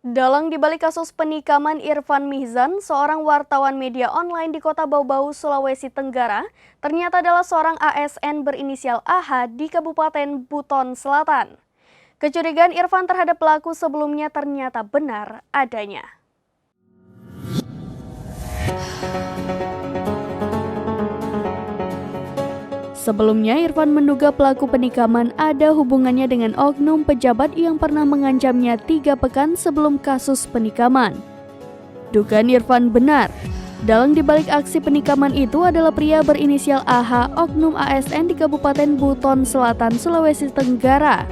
Dalang dibalik kasus penikaman Irfan Mihzan, seorang wartawan media online di Kota Bau-Bau, Sulawesi Tenggara, ternyata adalah seorang ASN berinisial AH di Kabupaten Buton Selatan. Kecurigaan Irfan terhadap pelaku sebelumnya ternyata benar adanya. Sebelumnya, Irfan menduga pelaku penikaman ada hubungannya dengan oknum pejabat yang pernah mengancamnya 3 pekan sebelum kasus penikaman. Dugaan Irfan benar. Dalang dibalik aksi penikaman itu adalah pria berinisial AH, oknum ASN di Kabupaten Buton Selatan, Sulawesi Tenggara.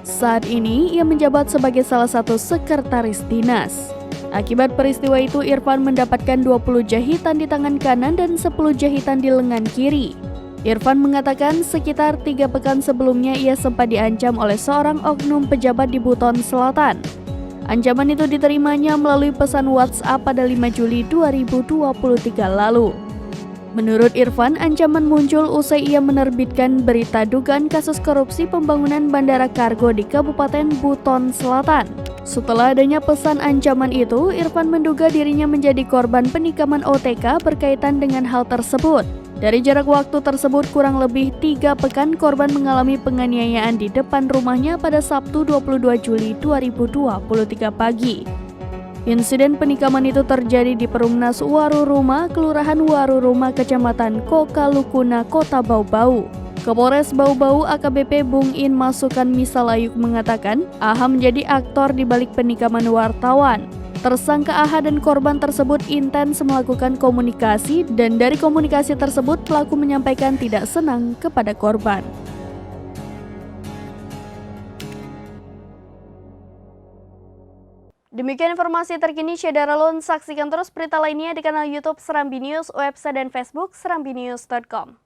Saat ini, ia menjabat sebagai salah satu sekretaris dinas. Akibat peristiwa itu, Irfan mendapatkan 20 jahitan di tangan kanan dan 10 jahitan di lengan kiri. Irfan mengatakan sekitar 3 pekan sebelumnya ia sempat diancam oleh seorang oknum pejabat di Buton Selatan. Ancaman itu diterimanya melalui pesan WhatsApp pada 5 Juli 2023 lalu. Menurut Irfan, ancaman muncul usai ia menerbitkan berita dugaan kasus korupsi pembangunan bandara kargo di Kabupaten Buton Selatan. Setelah adanya pesan ancaman itu, Irfan menduga dirinya menjadi korban penikaman OTK berkaitan dengan hal tersebut. Dari jarak waktu tersebut kurang lebih 3 pekan korban mengalami penganiayaan di depan rumahnya pada Sabtu 22 Juli 2023 pagi. Insiden penikaman itu terjadi di Perumnas Waruruma, Kelurahan Waruruma, Kecamatan Kokalukuna, Kota Bau-Bau. Kapolres Bau-Bau AKBP Bung In Masukan Misalayuk mengatakan, AH menjadi aktor di balik penikaman wartawan. Tersangka AH dan korban tersebut intens melakukan komunikasi dan dari komunikasi tersebut pelaku menyampaikan tidak senang kepada korban. Demikian informasi terkini Syedara Lun, saksikan terus berita lainnya di kanal YouTube Serambi News, website dan Facebook serambinews.com.